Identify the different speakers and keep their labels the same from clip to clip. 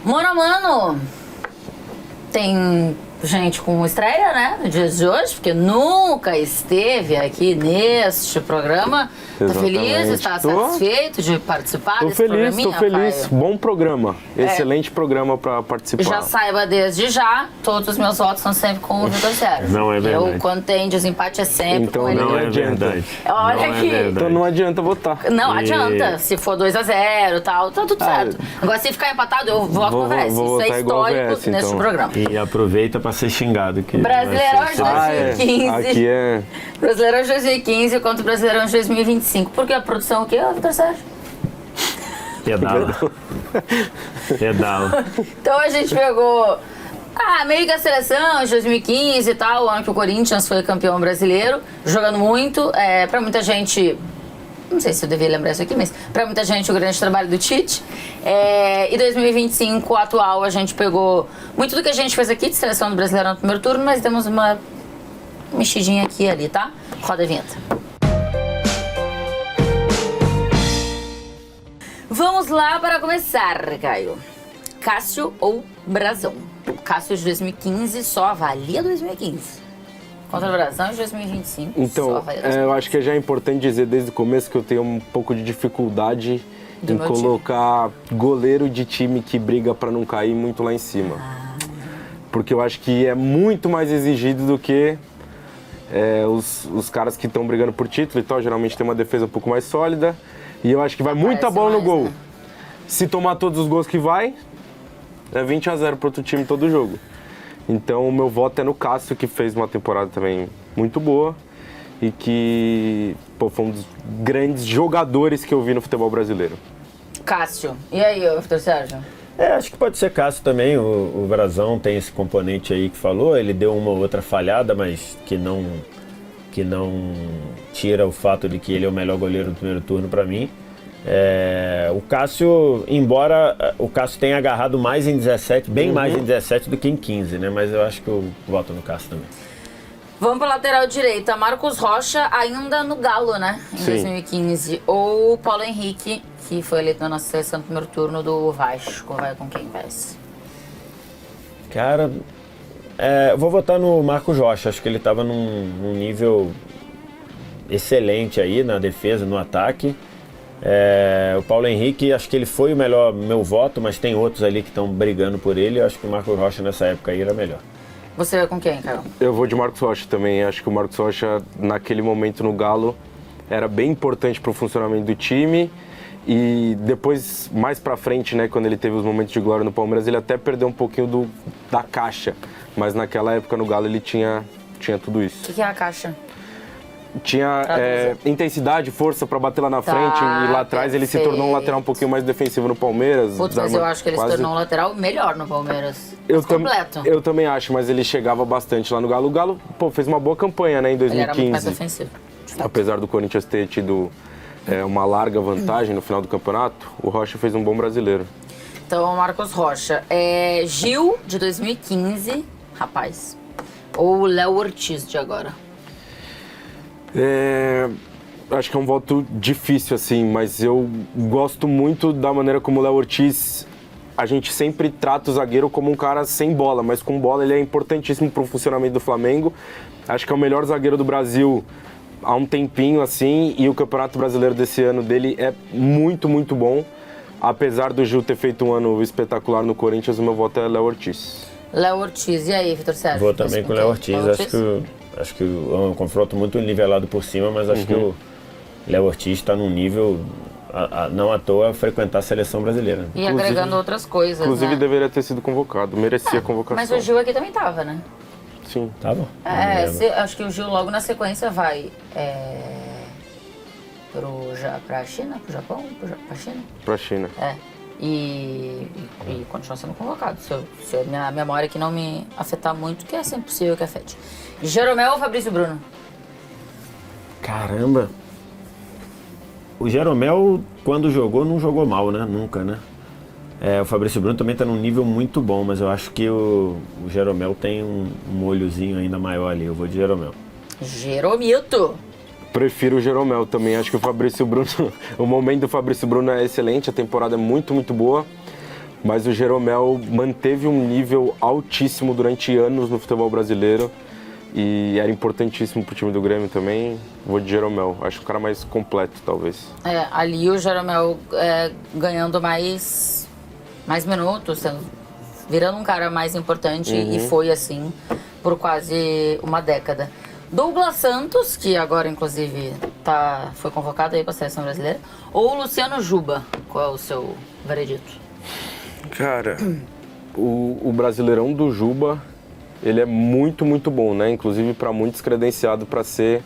Speaker 1: Mano a mano, tem gente com estreia, né, no dia de hoje, porque nunca esteve aqui neste programa. Tá feliz? Está satisfeito de participar desse programinha?
Speaker 2: Tô feliz. Caio? Bom programa. Excelente programa para participar.
Speaker 1: Já saiba desde já, todos os meus votos são sempre com o Vitor Sérgio.
Speaker 3: Não é verdade.
Speaker 1: Eu, quando tem desempate, é sempre
Speaker 2: então,
Speaker 1: com ele.
Speaker 2: Não é verdade.
Speaker 1: Olha
Speaker 2: não
Speaker 1: aqui.
Speaker 2: Então não adianta votar.
Speaker 1: Não adianta. Se for 2-0 e tal, tá tudo certo. Agora, se ficar empatado, eu voto com o VS. Isso é histórico neste então. Programa.
Speaker 3: E aproveita para ser xingado. Que
Speaker 1: Brasileirão de 2015.
Speaker 2: Aqui é...
Speaker 1: Brasileirão de 2015 contra o Brasileirão de 2025. Por que a produção o quê, Vitor Sérgio?
Speaker 3: Pedala.
Speaker 1: Então a gente pegou meio que a seleção de 2015 e tal, o ano que o Corinthians foi campeão brasileiro, jogando muito. Pra muita gente, não sei se eu devia lembrar isso aqui, mas pra muita gente o grande trabalho do Tite. E 2025, atual, a gente pegou muito do que a gente fez aqui de seleção do Brasileirão no primeiro turno, mas demos uma mexidinha aqui e ali, tá? Roda a vinheta. Vamos lá para começar, Caio. Cássio ou Brasão? O Cássio de 2015 só avalia 2015. Contra o Brasão de 2025
Speaker 2: então,
Speaker 1: só avalia 2015.
Speaker 2: Eu acho que já é importante dizer desde o começo que eu tenho um pouco de dificuldade em colocar goleiro de time que briga para não cair muito lá em cima. Porque eu acho que é muito mais exigido do que os caras que estão brigando por título e tal. Geralmente tem uma defesa um pouco mais sólida. E eu acho que vai muita bola no gol. Né? Se tomar todos os gols que vai, é 20-0 para outro time todo jogo. Então o meu voto é no Cássio, que fez uma temporada também muito boa e que foi um dos grandes jogadores que eu vi no futebol brasileiro.
Speaker 1: Cássio. E aí, Vitor Sérgio?
Speaker 3: Acho que pode ser Cássio também. O Brasão tem esse componente aí que falou. Ele deu uma ou outra falhada, mas que não tira o fato de que ele é o melhor goleiro do primeiro turno para mim. O Cássio, embora o Cássio tenha agarrado mais em 17, bem mais em 17 do que em 15, né? Mas eu acho que eu voto no Cássio também.
Speaker 1: Vamos para lateral direita. Marcos Rocha ainda no Galo, né? Em 2015. Ou Paulo Henrique, que foi eleito na nossa seleção no primeiro turno do Vasco. Vai com quem, Vaz?
Speaker 3: Cara... eu vou votar no Marcos Rocha, acho que ele estava num nível excelente aí na defesa, no ataque. O Paulo Henrique, acho que ele foi o melhor, meu voto, mas tem outros ali que estão brigando por ele. Eu acho que o Marcos Rocha nessa época aí era melhor.
Speaker 1: Você vai com quem, Carol?
Speaker 2: Eu vou de Marcos Rocha também. Acho que o Marcos Rocha, naquele momento no Galo, era bem importante para o funcionamento do time. E depois, mais pra frente, né, quando ele teve os momentos de glória no Palmeiras, ele até perdeu um pouquinho da caixa. Mas naquela época no Galo ele tinha tudo isso.
Speaker 1: O que é a caixa?
Speaker 2: Tinha intensidade, força pra bater lá na frente. E lá atrás ele se tornou um lateral um pouquinho mais defensivo no Palmeiras.
Speaker 1: Putz, mas eu acho que ele se tornou um lateral melhor no Palmeiras. Completo.
Speaker 2: Eu também acho, mas ele chegava bastante lá no Galo. O Galo, fez uma boa campanha, né, em 2015. Ele era muito mais
Speaker 1: defensivo.
Speaker 2: Apesar do Corinthians ter tido uma larga vantagem no final do campeonato, o Rocha fez um bom brasileiro.
Speaker 1: Então, Marcos Rocha. Gil, de 2015, rapaz. Ou Léo Ortiz, de agora?
Speaker 2: Acho que é um voto difícil, assim, mas eu gosto muito da maneira como o Léo Ortiz... A gente sempre trata o zagueiro como um cara sem bola, mas com bola ele é importantíssimo para o funcionamento do Flamengo. Acho que é o melhor zagueiro do Brasil há um tempinho, assim, e o Campeonato Brasileiro desse ano dele é muito, muito bom. Apesar do Gil ter feito um ano espetacular no Corinthians, o meu voto é Léo Ortiz.
Speaker 1: Léo Ortiz. E aí, Vitor Sérgio?
Speaker 3: Vou também com o Léo Ortiz. Acho que é um confronto muito nivelado por cima, mas acho que o Léo Ortiz está num nível... não à toa frequentar a seleção brasileira.
Speaker 1: E agregando outras coisas,
Speaker 2: inclusive,
Speaker 1: né?
Speaker 2: Deveria ter sido convocado, merecia convocação.
Speaker 1: Mas o Gil aqui também tava, né?
Speaker 2: Sim.
Speaker 3: Tava?
Speaker 1: Acho que o Gil logo na sequência vai pra China, pro Japão, pra China?
Speaker 2: Pra China.
Speaker 1: E continua sendo convocado. Se a minha memória aqui não me afetar muito, que é sempre possível que afete. Jeromel ou Fabrício Bruno?
Speaker 3: Caramba! O Jeromel, quando jogou, não jogou mal, né? Nunca, né? O Fabrício Bruno também está num nível muito bom, mas eu acho que o Jeromel tem um molhozinho ainda maior ali. Eu vou de Jeromel.
Speaker 1: Jeromito!
Speaker 2: Prefiro o Jeromel também. Acho que o Fabrício Bruno... O momento do Fabrício Bruno é excelente. A temporada é muito, muito boa. Mas o Jeromel manteve um nível altíssimo durante anos no futebol brasileiro e era importantíssimo pro time do Grêmio também. Vou de Jeromel, acho o cara mais completo, talvez.
Speaker 1: Ali o Jeromel ganhando mais minutos, virando um cara mais importante e foi assim por quase uma década. Douglas Santos, que agora inclusive foi convocado aí para a seleção brasileira, ou Luciano Juba? Qual é o seu veredito?
Speaker 2: Cara, o Brasileirão do Juba, ele é muito, muito bom, né? Inclusive para muitos credenciado para ser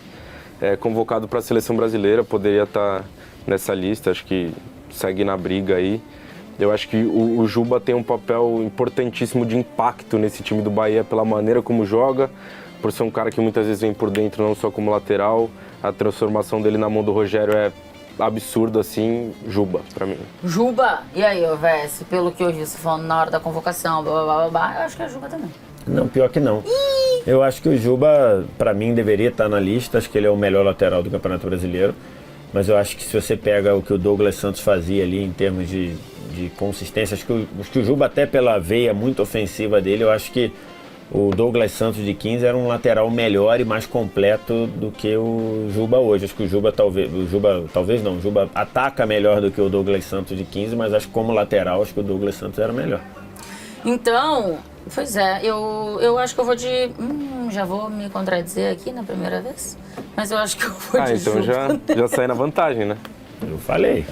Speaker 2: convocado para a seleção brasileira, poderia estar nessa lista, acho que segue na briga aí. Eu acho que o Juba tem um papel importantíssimo de impacto nesse time do Bahia pela maneira como joga, por ser um cara que muitas vezes vem por dentro, não só como lateral. A transformação dele na mão do Rogério é absurda, assim. Juba, pra mim.
Speaker 1: Juba? E aí, VS, pelo que eu vi você falando na hora da convocação, blá, blá, blá, blá, eu acho que é Juba também.
Speaker 3: Não, pior que não. Eu acho que o Juba, pra mim, deveria estar na lista. Acho que ele é o melhor lateral do Campeonato Brasileiro. Mas eu acho que se você pega o que o Douglas Santos fazia ali em termos de consistência, acho que o Juba, até pela veia muito ofensiva dele, eu acho que o Douglas Santos de 15 era um lateral melhor e mais completo do que o Juba hoje. Acho que o Juba ataca melhor do que o Douglas Santos de 15, mas acho que como lateral, acho que o Douglas Santos era melhor.
Speaker 1: Então, pois é, eu acho que eu vou de... já vou me contradizer aqui na primeira vez, mas eu acho que eu vou de
Speaker 2: então
Speaker 1: Juba.
Speaker 2: já sai na vantagem, né?
Speaker 3: Eu falei.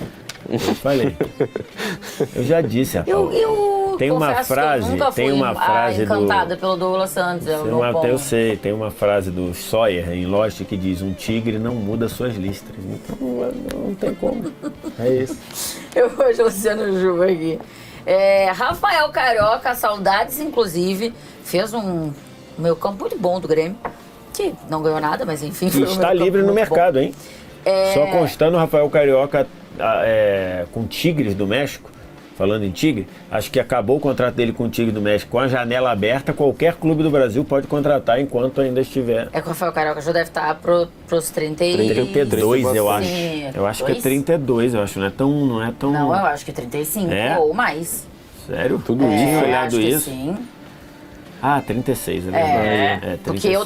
Speaker 3: Eu já disse, rapaz. Tem uma frase,
Speaker 1: encantada pelo Douglas Santos,
Speaker 3: eu sei, tem uma frase do Sawyer em Lost que diz: um tigre não muda suas listras. Então não tem como. É isso.
Speaker 1: Eu vou de Luciano Juba aqui. Rafael Carioca, saudades, inclusive, fez um meio campo muito bom do Grêmio, que não ganhou nada, mas enfim.
Speaker 3: E está livre no mercado, hein? Só constando o Rafael Carioca com Tigres do México, falando em Tigre, acho que acabou o contrato dele com o Tigre do México com a janela aberta. Qualquer clube do Brasil pode contratar enquanto ainda estiver.
Speaker 1: Que o Rafael Carioca já deve estar pros
Speaker 3: 32, eu acho. Eu acho que é 32, eu acho. Não é tão...
Speaker 1: Não, eu acho que 35 ou mais.
Speaker 3: Sério? Tudo isso, olhado isso?
Speaker 1: Sim.
Speaker 3: 36, é verdade. 36.
Speaker 1: Porque eu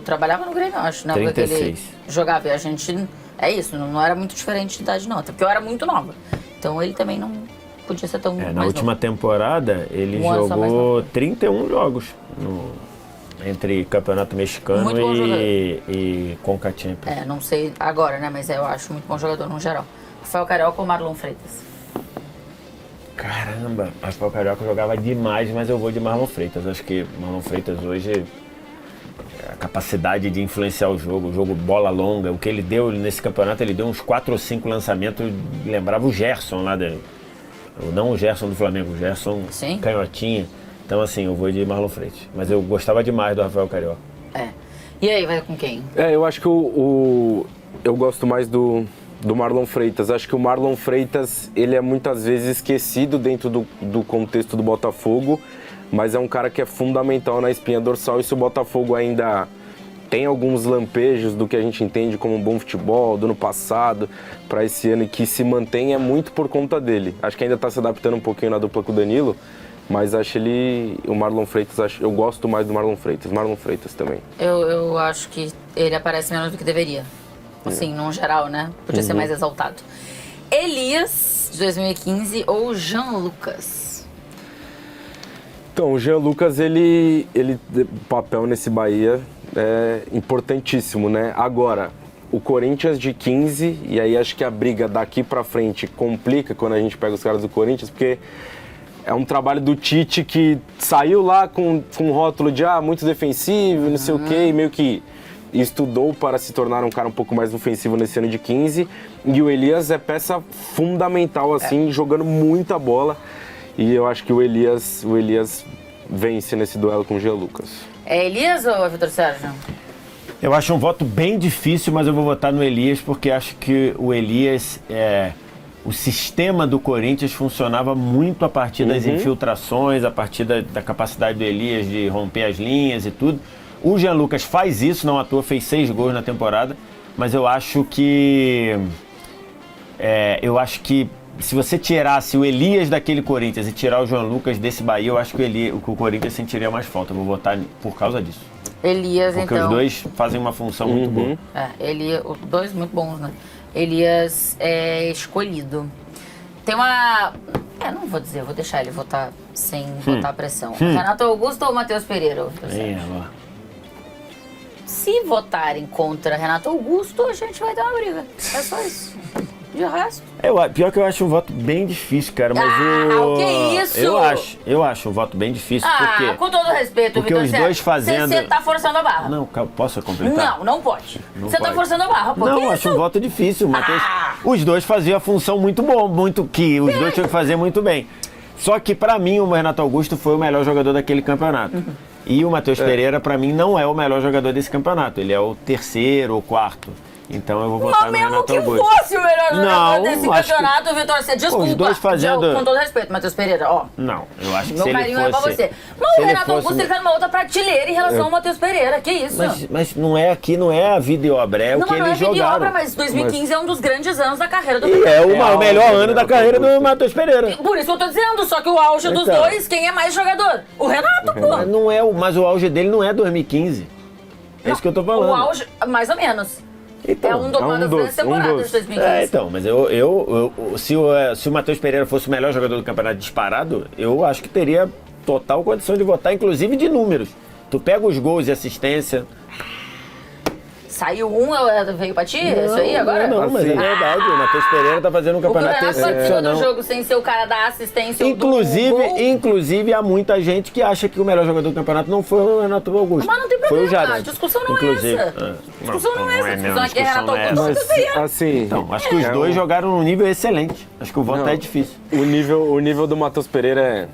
Speaker 1: trabalhava no Grêmio, acho, né?
Speaker 3: 36.
Speaker 1: Porque ele jogava e a gente... É isso, não era muito diferente de idade não, até porque eu era muito nova. Então ele também não podia ser tão mais
Speaker 3: na última temporada ele jogou 31 jogos entre Campeonato Mexicano e Conca Champions.
Speaker 1: Não sei agora, né? Mas eu acho muito bom jogador no geral. Rafael Carioca ou Marlon Freitas?
Speaker 3: Caramba, Rafael Carioca jogava demais, mas eu vou de Marlon Freitas. Acho que Marlon Freitas hoje... a capacidade de influenciar o jogo bola longa, o que ele deu nesse campeonato, ele deu uns 4 ou 5 lançamentos, lembrava o Gerson lá, não o Gerson do Flamengo, o Gerson canhotinha. Então assim, eu vou de Marlon Freitas, mas eu gostava demais do Rafael Carioca.
Speaker 1: E aí, vai com quem?
Speaker 2: Eu acho que eu gosto mais do Marlon Freitas. Acho que o Marlon Freitas, ele é muitas vezes esquecido dentro do contexto do Botafogo, mas é um cara que é fundamental na espinha dorsal, e se o Botafogo ainda tem alguns lampejos do que a gente entende como um bom futebol do ano passado para esse ano, e que se mantém, é muito por conta dele. Acho que ainda está se adaptando um pouquinho na dupla com o Danilo, mas acho o Marlon Freitas, eu gosto mais do Marlon Freitas também.
Speaker 1: Eu acho que ele aparece menos do que deveria, assim, no geral, né? Podia ser mais exaltado. Elias, de 2015, ou Jean Lucas?
Speaker 2: Então, o Jean Lucas, ele papel nesse Bahia é importantíssimo, né? Agora, o Corinthians de 15, e aí acho que a briga daqui pra frente complica quando a gente pega os caras do Corinthians, porque é um trabalho do Tite que saiu lá com um rótulo de muito defensivo, não sei o quê, e meio que estudou para se tornar um cara um pouco mais ofensivo nesse ano de 15, e o Elias é peça fundamental, assim, jogando muita bola. E eu acho que o Elias vence nesse duelo com o Jean Lucas.
Speaker 1: É Elias ou é Vitor Sérgio?
Speaker 3: Eu acho um voto bem difícil, mas eu vou votar no Elias, porque acho que o Elias, o sistema do Corinthians funcionava muito a partir das infiltrações, a partir da capacidade do Elias de romper as linhas e tudo. O Jean Lucas faz isso, não à toa, fez 6 gols na temporada, mas eu acho que se você tirasse o Elias daquele Corinthians e tirar o João Lucas desse Bahia, eu acho que o Corinthians sentiria mais falta. Eu vou votar por causa disso.
Speaker 1: Elias,
Speaker 3: porque
Speaker 1: então.
Speaker 3: os dois fazem uma função muito boa.
Speaker 1: Elias, os dois muito bons, né? Elias é escolhido. Tem uma... não vou dizer, vou deixar ele votar sem botar pressão. Renato Augusto ou Matheus Pereira? Se votarem contra Renato Augusto, a gente vai ter uma briga. É só isso. De resto...
Speaker 3: Pior que eu acho um voto bem difícil, cara, mas
Speaker 1: o que é isso?
Speaker 3: Eu acho um voto bem difícil, porque...
Speaker 1: com todo respeito,
Speaker 3: porque
Speaker 1: Vitor
Speaker 3: os dois fazendo...
Speaker 1: Você tá forçando a barra.
Speaker 3: Não, posso completar?
Speaker 1: Não pode. Você tá forçando a barra,
Speaker 3: Não, eu acho um voto difícil, Matheus. Os dois faziam a função muito bom, que os dois tinham que fazer muito bem. Só que pra mim o Renato Augusto foi o melhor jogador daquele campeonato. E o Matheus Pereira, pra mim, não é o melhor jogador desse campeonato. Ele é o terceiro ou quarto. Então eu vou votar no Renato Augusto.
Speaker 1: Mesmo que fosse o melhor jogador desse campeonato, Vitor, você desculpa.
Speaker 3: Os dois fazendo...
Speaker 1: Com todo respeito, Matheus Pereira, ó.
Speaker 3: Não, eu acho que
Speaker 1: meu
Speaker 3: se ele
Speaker 1: carinho
Speaker 3: fosse...
Speaker 1: é pra você. Mas o Renato Augusto ele tá numa outra prateleira em relação ao Matheus Pereira, que isso?
Speaker 3: Mas não é aqui, não é a vida e obra, é o que eles jogaram. Não é a vida e obra,
Speaker 1: mas 2015 é um dos grandes anos da carreira do
Speaker 3: E é o melhor ano da carreira do Matheus Pereira.
Speaker 1: Por isso eu tô dizendo, só que o auge dos dois, quem é mais jogador? O Renato, pô.
Speaker 3: Não é, mas o auge dele não é 2015. É isso que eu tô falando.
Speaker 1: O auge, mais ou menos.
Speaker 3: Então,
Speaker 1: é uma das temporadas de 2015.
Speaker 3: Então, mas se o Matheus Pereira fosse o melhor jogador do campeonato disparado, eu acho que teria total condição de votar, inclusive de números. Tu pega os gols e assistência...
Speaker 1: Saiu veio pra ti? Isso aí agora?
Speaker 3: Não, mas é verdade. O Matheus Pereira tá fazendo um campeonato excepcional.
Speaker 1: O jogo sem ser o cara da assistência.
Speaker 3: Inclusive, há muita gente que acha que o melhor jogador do campeonato não foi o Renato Augusto.
Speaker 1: Mas não tem problema.
Speaker 3: Foi o Jadson.
Speaker 1: A discussão não é essa. A discussão não é essa. A discussão é que é Renato Augusto.
Speaker 2: Mas, assim,
Speaker 3: então, acho que os dois jogaram num nível excelente. Acho que o voto é difícil.
Speaker 2: O nível do Matheus Pereira é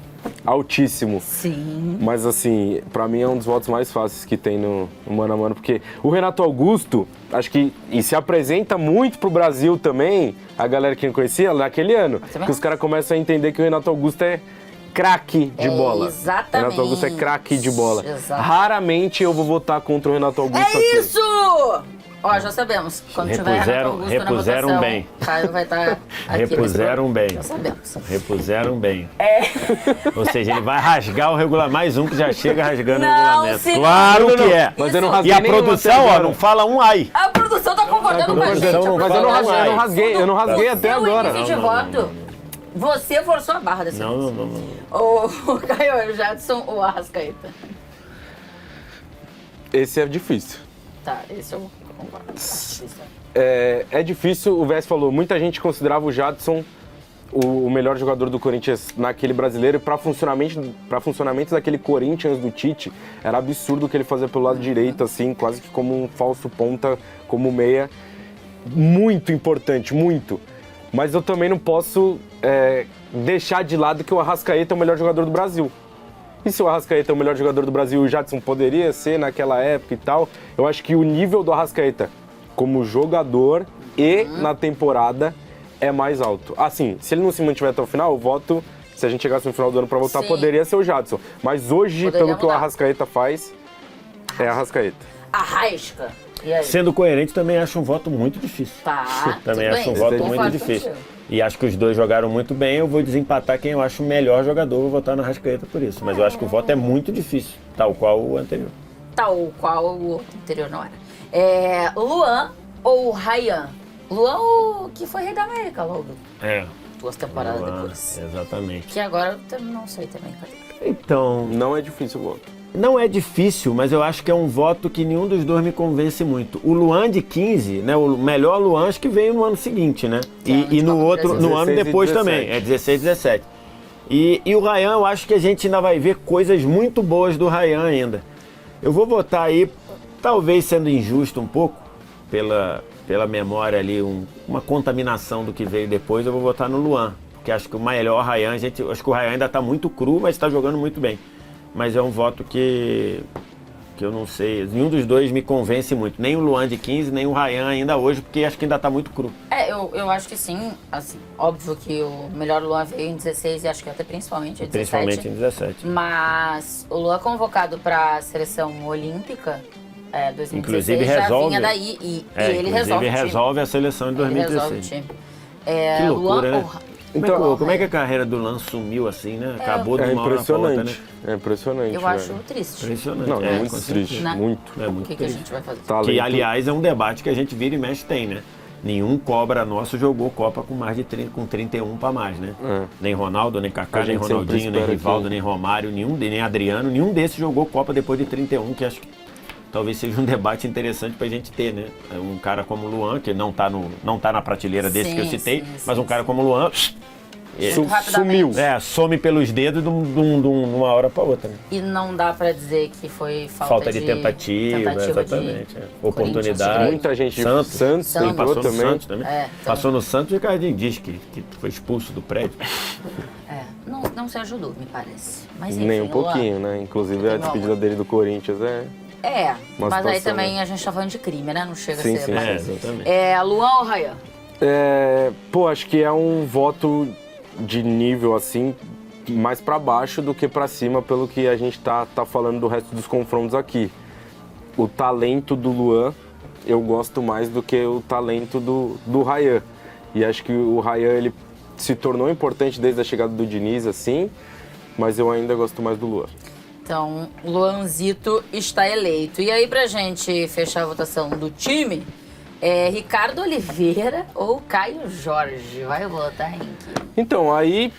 Speaker 2: altíssimo.
Speaker 1: Sim.
Speaker 2: Mas assim, pra mim é um dos votos mais fáceis que tem no mano a mano, porque o Renato Augusto, acho que se apresenta muito pro Brasil também, a galera que não conhecia, naquele ano, que os caras começam a entender que o Renato Augusto é craque de bola.
Speaker 1: Exatamente.
Speaker 2: O Renato Augusto é craque de bola.
Speaker 1: Exatamente.
Speaker 2: Raramente eu vou votar contra o Renato Augusto aqui.
Speaker 1: É isso! Ó, já sabemos. Quando tiver Renato Augusto
Speaker 3: repuseram
Speaker 1: na votação,
Speaker 3: bem.
Speaker 1: Caio vai estar aqui.
Speaker 3: Repuseram bem.
Speaker 1: Já sabemos.
Speaker 3: Repuseram bem. Ou seja, ele vai rasgar o regulamento. Mais um que já chega rasgando o regulamento.
Speaker 1: Sim.
Speaker 3: Claro que é.
Speaker 2: Mas eu não rasguei.
Speaker 3: E a produção, ó, não fala um ai.
Speaker 1: A produção tá concordando com a gente.
Speaker 2: Mas eu não rasguei até agora.
Speaker 1: Seu início de voto, você forçou a barra desse
Speaker 3: Não.
Speaker 1: O Caio, o Jadson ou o Arrascaeta?
Speaker 2: Esse é difícil.
Speaker 1: Tá, esse eu concordo.
Speaker 2: É difícil, o Vess falou, muita gente considerava o Jadson o melhor jogador do Corinthians naquele brasileiro, e para funcionamento daquele Corinthians do Tite, era absurdo o que ele fazia pelo lado direito, assim, quase que como um falso ponta, como meia. Muito importante, muito. Mas eu também não posso deixar de lado que o Arrascaeta é o melhor jogador do Brasil. E se o Arrascaeta é o melhor jogador do Brasil e o Jadson poderia ser naquela época e tal, eu acho que o nível do Arrascaeta como jogador e na temporada é mais alto. Assim, se ele não se mantiver até o final, o voto, se a gente chegasse no final do ano pra votar, poderia ser o Jadson. Mas hoje, pelo que o Arrascaeta faz, é Arrascaeta.
Speaker 1: Arrasca. E aí?
Speaker 3: Sendo coerente, também acho um voto muito difícil.
Speaker 1: Tá.
Speaker 3: Também acho um voto muito difícil. E acho que os dois jogaram muito bem. Eu vou desempatar quem eu acho o melhor jogador. Vou votar na Arrascaeta por isso. Mas eu acho que o voto é muito difícil, tal qual o anterior.
Speaker 1: Tal qual o outro anterior não era. Luan ou Ryan? Luan, o que foi rei da América logo. 2 temporadas depois.
Speaker 3: Exatamente.
Speaker 1: Que agora eu não sei também.
Speaker 3: Então...
Speaker 2: Não é difícil o voto.
Speaker 3: Não é difícil, mas eu acho que é um voto que nenhum dos dois me convence muito. O Luan de 15, né? O melhor Luan acho que veio no ano seguinte, né? E no outro, no ano depois também. É 16, 17. E o Ryan, eu acho que a gente ainda vai ver coisas muito boas do Ryan ainda. Eu vou votar aí, talvez sendo injusto um pouco, pela memória ali, uma contaminação do que veio depois, eu vou votar no Luan. Porque acho que o melhor Ryan, acho que o Ryan ainda está muito cru, mas está jogando muito bem. Mas é um voto que eu não sei, nenhum dos dois me convence muito. Nem o Luan de 15, nem o Ryan ainda hoje, porque acho que ainda está muito cru.
Speaker 1: Eu acho que sim. Assim, óbvio que o melhor Luan veio em 16 e acho que até principalmente em 17.
Speaker 3: Principalmente em 17.
Speaker 1: Mas o Luan convocado para a seleção olímpica 2016
Speaker 3: inclusive
Speaker 1: já
Speaker 3: resolve,
Speaker 1: vinha daí e ele resolve o time.
Speaker 3: resolve a seleção de 2016.
Speaker 1: Ele resolve o time.
Speaker 3: Que loucura,
Speaker 1: Luan,
Speaker 3: né? Como é que a carreira do Luan sumiu assim, né? Acabou de uma hora pra outra, né?
Speaker 2: É impressionante.
Speaker 1: Eu acho triste.
Speaker 3: Impressionante.
Speaker 2: Não, é muito triste.
Speaker 1: Né?
Speaker 2: Muito.
Speaker 3: É muito
Speaker 1: O que a gente vai fazer?
Speaker 3: Que, aliás, é um debate que a gente vira e mexe tem, né? Nenhum cobra nosso jogou Copa com mais de 30, com 31 para mais, né? Nem Ronaldo, nem Kaká, nem Ronaldinho, nem Rivaldo, nem Romário, nem Adriano, nenhum desses jogou Copa depois de 31, que acho que talvez seja um debate interessante pra gente ter, né? Um cara como o Luan, que não tá na prateleira desse que eu citei, mas um cara como o Luan
Speaker 2: sumiu.
Speaker 3: Some pelos dedos de uma hora para outra. Né?
Speaker 1: E não dá para dizer que foi
Speaker 3: falta de tentativa exatamente. Oportunidade.
Speaker 2: Muita gente.
Speaker 3: Santos
Speaker 2: passou
Speaker 3: no Santos também. Passou no Santos e o Ricardinho diz que foi expulso do prédio.
Speaker 1: Não se ajudou, me parece. Mas, enfim,
Speaker 2: nem um pouquinho, né? Inclusive a despedida dele do Corinthians
Speaker 1: mas aí também a gente tá falando de crime, né? Não chega a ser.
Speaker 2: Sim,
Speaker 3: exatamente.
Speaker 1: Luan ou Rayan?
Speaker 2: Acho que é um voto de nível assim mais para baixo do que para cima, pelo que a gente tá falando do resto dos confrontos aqui. O talento do Luan eu gosto mais do que o talento do Rayan. E acho que o Rayan ele se tornou importante desde a chegada do Diniz, assim, mas eu ainda gosto mais do Luan.
Speaker 1: Então, Luanzito está eleito. E aí, pra gente fechar a votação do time, Ricardo Oliveira ou Caio Jorge? Vai votar em quê?
Speaker 2: Então, aí,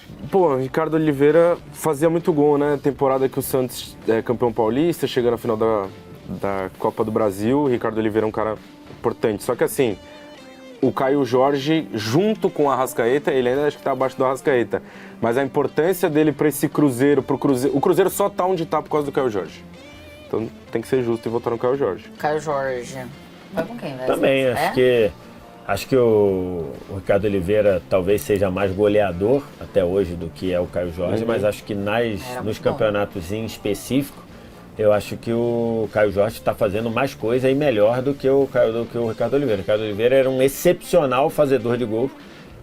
Speaker 2: Ricardo Oliveira fazia muito gol, né? Temporada que o Santos é campeão paulista, chega na final da Copa do Brasil. O Ricardo Oliveira é um cara importante. Só que assim, o Caio Jorge, junto com o Arrascaeta, ele ainda acho que tá abaixo do Arrascaeta. Mas a importância dele para esse Cruzeiro, o Cruzeiro só tá onde tá por causa do Caio Jorge. Então tem que ser justo e votar no Caio Jorge.
Speaker 1: Caio Jorge. Vai com quem, velho?
Speaker 3: Também, acho que o Ricardo Oliveira talvez seja mais goleador até hoje do que é o Caio Jorge, mas acho que nos campeonatos em específico, eu acho que o Caio Jorge está fazendo mais coisa e melhor do que o Ricardo Oliveira. O Ricardo Oliveira era um excepcional fazedor de gols.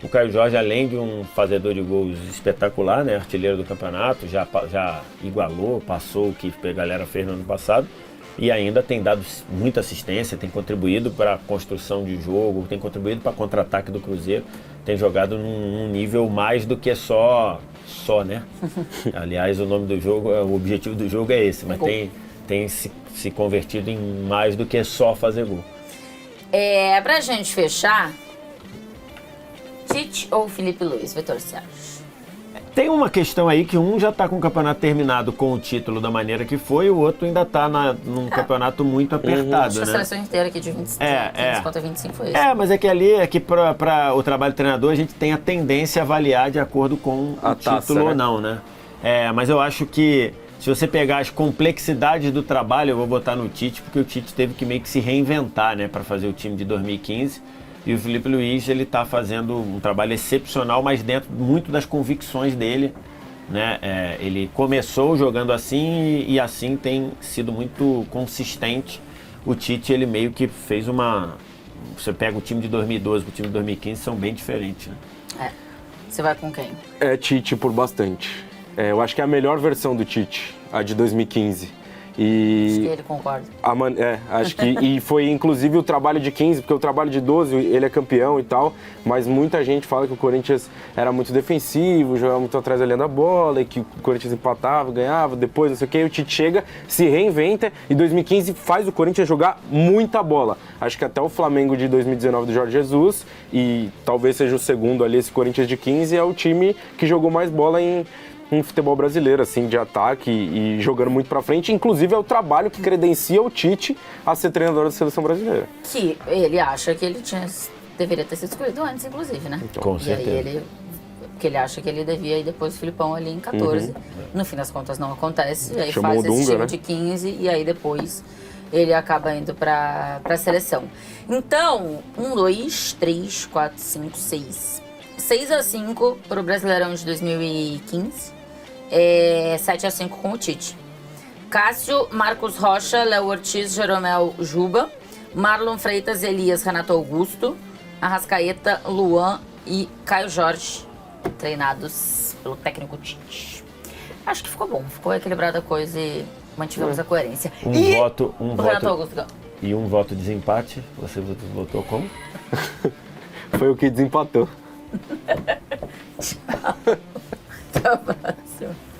Speaker 3: O Caio Jorge, além de um fazedor de gols espetacular, né, artilheiro do campeonato, já igualou, passou o que a galera fez no ano passado. E ainda tem dado muita assistência, tem contribuído para a construção de jogo, tem contribuído para o contra-ataque do Cruzeiro, tem jogado num nível mais do que só, né? Aliás, o nome do jogo, o objetivo do jogo é esse, mas tem se convertido em mais do que só fazer gol.
Speaker 1: Pra gente fechar, Tite ou Felipe Luiz? Vitor Sérgio.
Speaker 3: Tem uma questão aí que um já está com o campeonato terminado com o título da maneira que foi, o outro ainda está num campeonato muito apertado,
Speaker 1: Acho que a seleção inteira aqui de 15 contra 25 foi isso.
Speaker 3: Mas é que para o trabalho do treinador a gente tem a tendência a avaliar de acordo com o título ou não, né? Mas eu acho que se você pegar as complexidades do trabalho, eu vou botar no Tite, porque o Tite teve que meio que se reinventar, né, para fazer o time de 2015. E o Felipe Luiz, ele está fazendo um trabalho excepcional, mas dentro muito das convicções dele, né? Ele começou jogando assim e assim tem sido muito consistente. O Tite, ele meio que fez Você pega o time de 2012 para o time de 2015, são bem diferentes, né?
Speaker 1: Você vai com quem?
Speaker 2: Tite por bastante. Eu acho que é a melhor versão do Tite, a de 2015.
Speaker 1: Acho que ele concorda.
Speaker 2: Acho que e foi inclusive o trabalho de 15, porque o trabalho de 12 ele é campeão e tal, mas muita gente fala que o Corinthians era muito defensivo, jogava muito atrás da linha da bola, e que o Corinthians empatava, ganhava, depois não sei o que, o Tite chega, se reinventa e 2015 faz o Corinthians jogar muita bola. Acho que até o Flamengo de 2019 do Jorge Jesus, e talvez seja o segundo ali, esse Corinthians de 15, é o time que jogou mais bola em futebol brasileiro, assim, de ataque e jogando muito pra frente. Inclusive, é o trabalho que credencia o Tite a ser treinador da seleção brasileira.
Speaker 1: Que ele acha que ele deveria ter sido escolhido antes, inclusive, né?
Speaker 3: Então, com certeza.
Speaker 1: Porque ele acha que ele devia ir depois do Filipão ali em 14. No fim das contas, não acontece. Aí
Speaker 2: Chamou
Speaker 1: faz
Speaker 2: o Dunga,
Speaker 1: esse time
Speaker 2: né?
Speaker 1: de 15 e aí depois ele acaba indo pra seleção. Então, 1, 2, 3, 4, 5, 6. 6-5 pro Brasileirão de 2015. 7-5 com o Tite. Cássio, Marcos Rocha, Léo Ortiz, Jeromel Juba, Marlon Freitas, Elias, Renato Augusto, Arrascaeta, Luan e Caio Jorge, treinados pelo técnico Tite. Acho que ficou bom, ficou equilibrada a coisa e mantivemos a coerência. Renato Augusto.
Speaker 3: E um voto de desempate, você votou como?
Speaker 2: Foi o que desempatou.
Speaker 1: Tchau. Até a próxima.